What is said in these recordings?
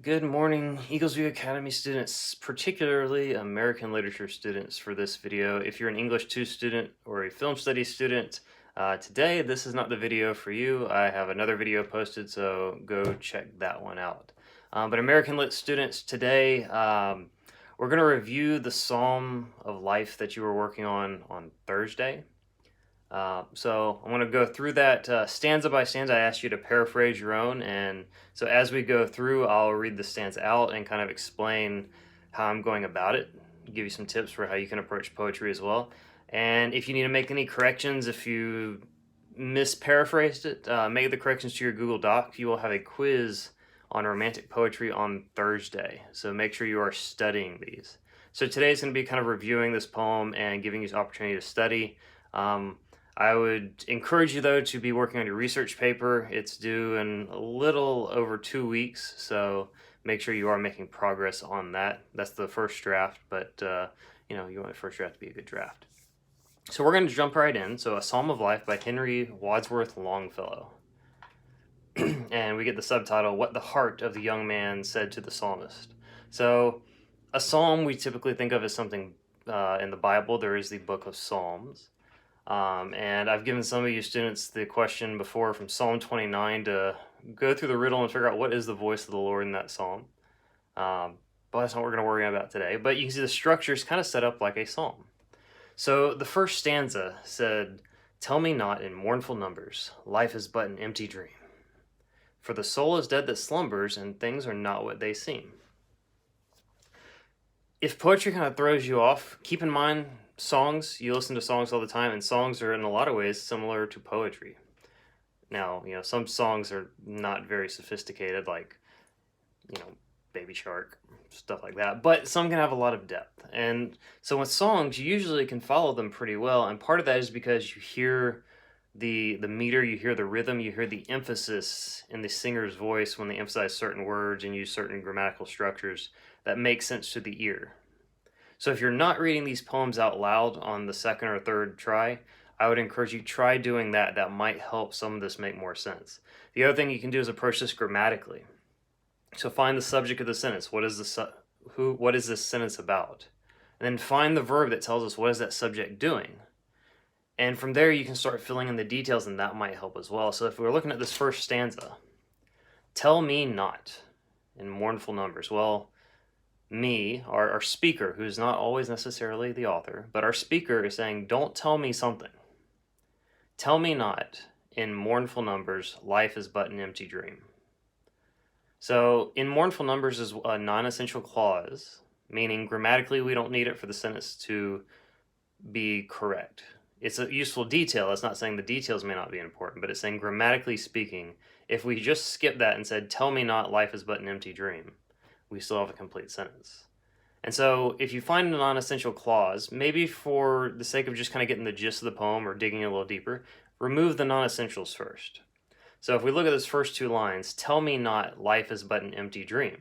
Good morning, Eaglesview Academy students, particularly American literature students for this video. If you're an English 2 student or a film studies student, today this is not the video for you. I have another video posted, so go check that one out. But American Lit students, today we're going to review the Psalm of Life that you were working on Thursday. So I'm going to go through that stanza by stanza. I asked you to paraphrase your own, and so as we go through, I'll read the stanza out and kind of explain how I'm going about it, give you some tips for how you can approach poetry as well. And if you need to make any corrections, if you misparaphrased it, make the corrections to your Google Doc. You will have a quiz on romantic poetry on Thursday, so make sure you are studying these. So today is going to be kind of reviewing this poem and giving you the opportunity to study. I would encourage you, though, to be working on your research paper. It's due in a little over 2 weeks, so make sure you are making progress on that. That's the first draft, but you want the first draft to be a good draft. So we're going to jump right in. So, A Psalm of Life by Henry Wadsworth Longfellow. And we get the subtitle, What the Heart of the Young Man Said to the Psalmist. So, a psalm we typically think of as something in the Bible. There is the book of Psalms. And I've given some of you students the question before from Psalm 29 to go through the riddle and figure out what is the voice of the Lord in that psalm. But that's not what we're going to worry about today. But you can see the structure is kind of set up like a psalm. So the first stanza said, Tell me not in mournful numbers, life is but an empty dream. For the soul is dead that slumbers, and things are not what they seem. If poetry kind of throws you off, keep in mind songs. You listen to songs all the time, and songs are in a lot of ways similar to poetry. Now, some songs are not very sophisticated, like, Baby Shark, stuff like that, but some can have a lot of depth. And so with songs, you usually can follow them pretty well, and part of that is because you hear the meter, you hear the rhythm, you hear the emphasis in the singer's voice when they emphasize certain words and use certain grammatical structures that make sense to the ear. So if you're not reading these poems out loud on the second or third try, I would encourage you try doing that. That might help some of this make more sense. The other thing you can do is approach this grammatically. So find the subject of the sentence. What is this sentence about? And then find the verb that tells us what is that subject doing. And from there you can start filling in the details, and that might help as well. So if we're looking at this first stanza, tell me not in mournful numbers. Well, me, our speaker, who's not always necessarily the author, but our speaker is saying, don't tell me something. Tell me not in mournful numbers, life is but an empty dream. So in mournful numbers is a non-essential clause, meaning grammatically we don't need it for the sentence to be correct. It's a useful detail. It's not saying the details may not be important, but it's saying grammatically speaking, if we just skip that and said, tell me not, life is but an empty dream, we still have a complete sentence. And so if you find a non-essential clause, maybe for the sake of just kind of getting the gist of the poem or digging a little deeper, remove the non-essentials first. So if we look at those first two lines, tell me not, life is but an empty dream.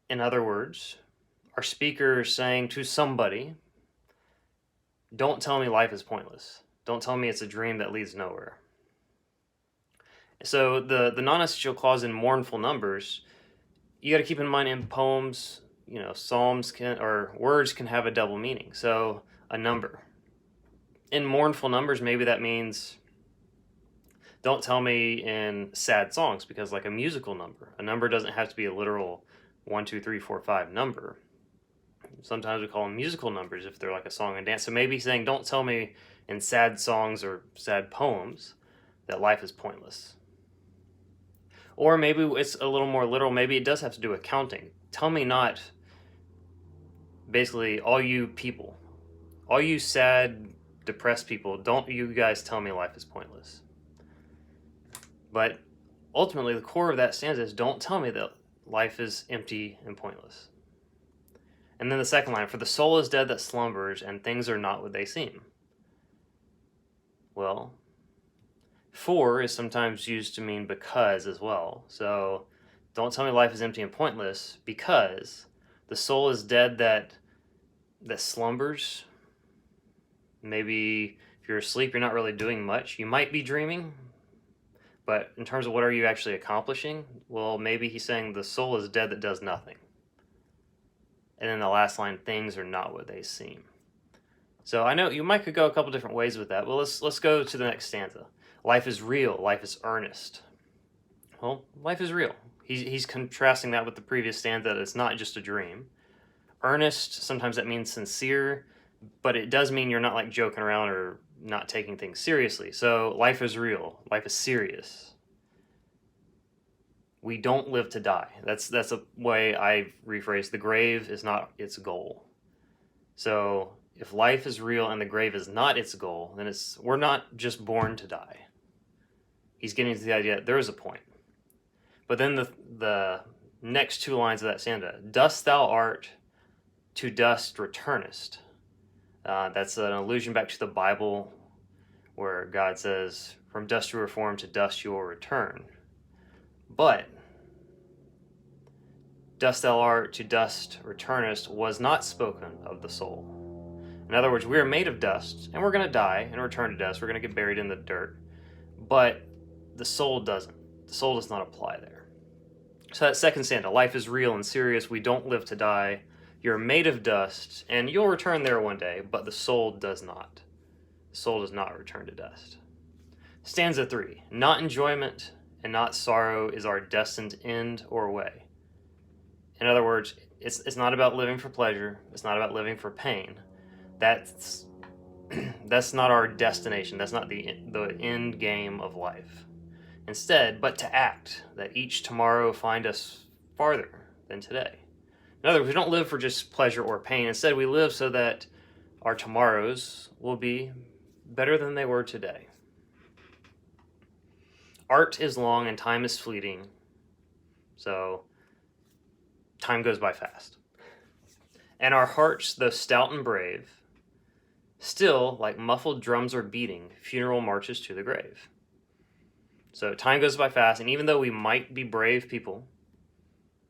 In other words, our speaker is saying to somebody, don't tell me life is pointless. Don't tell me it's a dream that leads nowhere. So the non-essential clause in mournful numbers, you got to keep in mind in poems, psalms or words can have a double meaning. So a number. In mournful numbers, maybe that means don't tell me in sad songs, because like a musical number, a number doesn't have to be a literal 1, 2, 3, 4, 5 number. Sometimes we call them musical numbers if they're like a song and dance. So maybe saying, don't tell me in sad songs or sad poems that life is pointless. Or maybe it's a little more literal. Maybe it does have to do with counting. Tell me not, basically, all you people, all you sad, depressed people, don't you guys tell me life is pointless. But ultimately, the core of that stanza is, don't tell me that life is empty and pointless. And then the second line, for the soul is dead that slumbers, and things are not what they seem. Well, for is sometimes used to mean because as well. So don't tell me life is empty and pointless, because the soul is dead that slumbers. Maybe if you're asleep, you're not really doing much. You might be dreaming, But in terms of what are you actually accomplishing, well, maybe he's saying the soul is dead that does nothing. And then the last line, things are not what they seem. So I know you might could go a couple different ways with that. Well, let's go to the next stanza. Life is real. Life is earnest. Well, life is real. He's contrasting that with the previous stanza that it's not just a dream. Earnest, sometimes that means sincere, but it does mean you're not like joking around or not taking things seriously. So life is real. Life is serious. We don't live to die. That's a way I rephrase the grave is not its goal. So if life is real and the grave is not its goal, then we're not just born to die. He's getting to the idea that there is a point. But then the next two lines of that stanza, dust thou art, to dust returnest. That's an allusion back to the Bible where God says, from dust you were formed, to dust you will return. But dust thou art, to dust returnest was not spoken of the soul. In other words, we are made of dust, and we're going to die and return to dust. We're going to get buried in the dirt. But the soul doesn't. The soul does not apply there. So that second stanza, life is real and serious. We don't live to die. You're made of dust, and you'll return there one day, but the soul does not. The soul does not return to dust. Stanza 3, not enjoyment and not sorrow is our destined end or way. In other words, it's not about living for pleasure. It's not about living for pain. That's not our destination. That's not the end game of life. Instead, but to act, that each tomorrow find us farther than today. In other words, we don't live for just pleasure or pain. Instead, we live so that our tomorrows will be better than they were today. Art is long and time is fleeting, so time goes by fast. And our hearts, though stout and brave, still, like muffled drums are beating, funeral marches to the grave. So time goes by fast, and even though we might be brave people,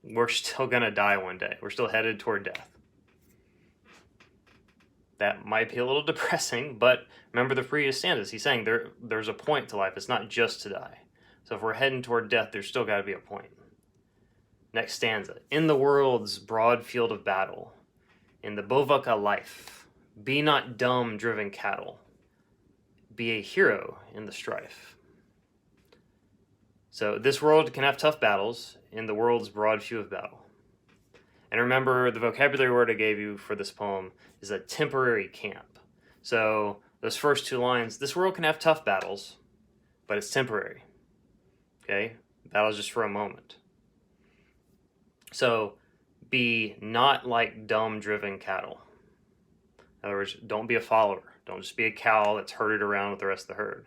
we're still going to die one day. We're still headed toward death. That might be a little depressing, but remember the previous stanzas. He's saying there's a point to life. It's not just to die. So if we're heading toward death, there's still got to be a point. Next stanza. In the world's broad field of battle, in the bovaka life, be not dumb driven cattle. Be a hero in the strife. So this world can have tough battles in the world's broad field of battle. And remember, the vocabulary word I gave you for this poem is a temporary camp. So those first two lines, this world can have tough battles, but it's temporary. Okay? Battle's just for a moment. So be not like dumb driven cattle. In other words, don't be a follower. Don't just be a cow that's herded around with the rest of the herd.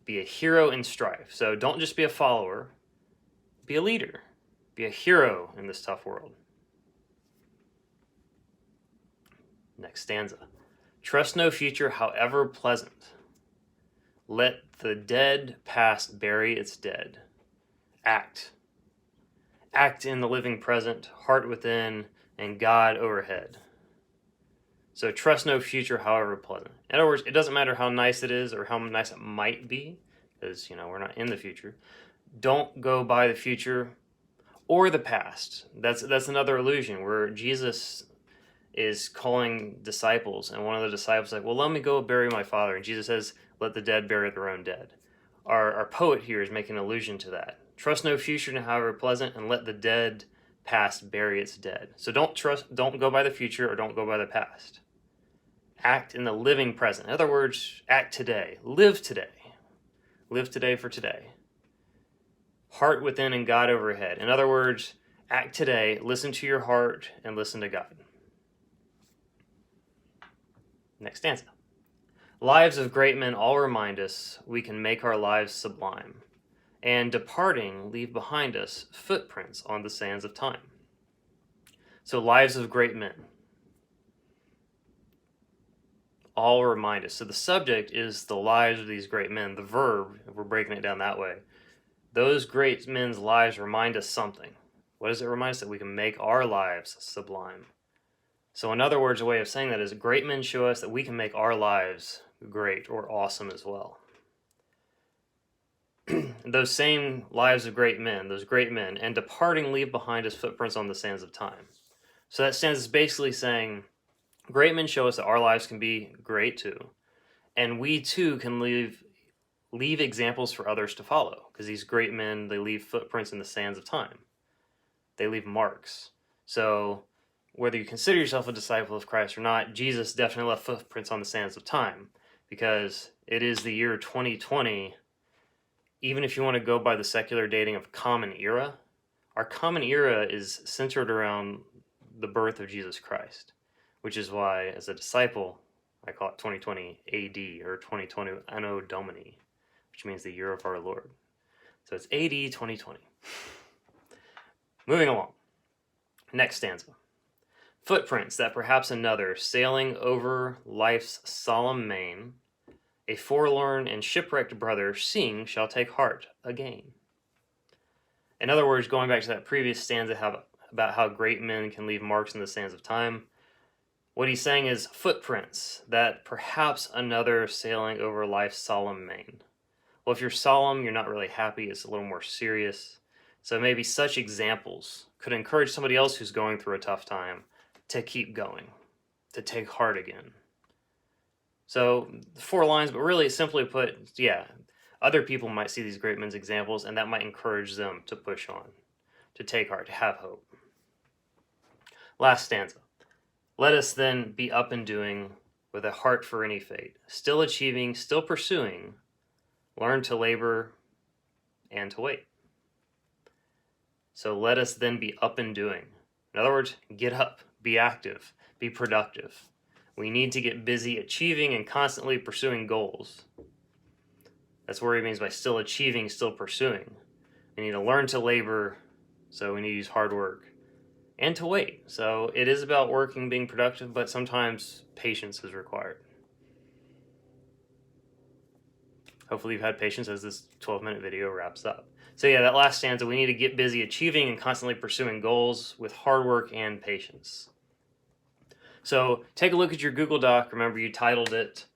Be a hero in strife. So don't just be a follower. Be a leader. Be a hero in this tough world. Next stanza. Trust no future, however pleasant. Let the dead past bury its dead. Act. Act in the living present, heart within, and God overhead. So trust no future, however pleasant. In other words, it doesn't matter how nice it is or how nice it might be, because, we're not in the future. Don't go by the future or the past. That's another illusion where Jesus is calling disciples, and one of the disciples is like, well, let me go bury my father. And Jesus says, let the dead bury their own dead. Our poet here is making an allusion to that. Trust no future, however pleasant, and let the dead past bury its dead. So don't go by the future or don't go by the past. Act in the living present. In other words, act today. Live today. Live today for today. Heart within and God overhead. In other words, act today, listen to your heart, and listen to God. Next stanza. Lives of great men all remind us we can make our lives sublime, and departing leave behind us footprints on the sands of time. So lives of great men all remind us. So the subject is the lives of these great men. The verb, if we're breaking it down that way, those great men's lives remind us something. What does it remind us? That we can make our lives sublime. So in other words, a way of saying that is great men show us that we can make our lives great or awesome as well. And those same lives of great men, those great men, and departing leave behind us footprints on the sands of time. So that stanza is basically saying great men show us that our lives can be great too, and we too can leave examples for others to follow, because these great men, they leave footprints in the sands of time. They leave marks. So whether you consider yourself a disciple of Christ or not, Jesus definitely left footprints on the sands of time, because it is the year 2020. Even if you want to go by the secular dating of Common Era, our Common Era is centered around the birth of Jesus Christ, which is why, as a disciple, I call it 2020 AD, or 2020 Anno Domini, which means the year of our Lord. So it's AD 2020. Moving along. Next stanza. Footprints that perhaps another, sailing over life's solemn main, a forlorn and shipwrecked brother, seeing, shall take heart again. In other words, going back to that previous stanza about how great men can leave marks in the sands of time, what he's saying is footprints that perhaps another, sailing over life's solemn main. Well, if you're solemn, you're not really happy. It's a little more serious. So maybe such examples could encourage somebody else who's going through a tough time to keep going, to take heart again. So 4 lines, but really simply put, yeah, other people might see these great men's examples, and that might encourage them to push on, to take heart, to have hope. Last stanza. Let us then be up and doing, with a heart for any fate, still achieving, still pursuing, learn to labor and to wait. So let us then be up and doing. In other words, get up, be active, be productive. We need to get busy achieving and constantly pursuing goals. That's what he means by still achieving, still pursuing. We need to learn to labor, so we need to use hard work. And to wait. So it is about working, being productive, but sometimes patience is required. Hopefully you've had patience as this 12-minute video wraps up. So yeah, that last stanza, we need to get busy achieving and constantly pursuing goals with hard work and patience. So take a look at your Google Doc. Remember, you titled it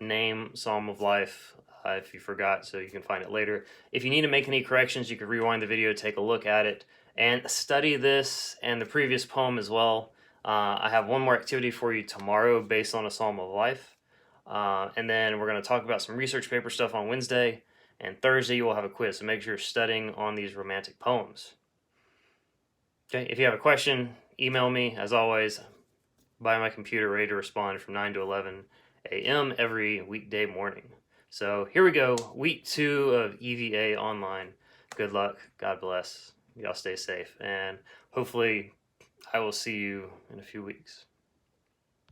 Name Psalm of Life, if you forgot, so you can find it later. If you need to make any corrections, you can rewind the video, take a look at it, and study this and the previous poem as well. I have one more activity for you tomorrow based on a Psalm of Life. And then we're going to talk about some research paper stuff on Wednesday. And Thursday, you will have a quiz. So make sure you're studying on these romantic poems. Okay, if you have a question, email me, as always, by my computer, ready to respond from 9 to 11 a.m. every weekday morning. So here we go, week 2 of EVA Online. Good luck, God bless, y'all stay safe, and hopefully I will see you in a few weeks.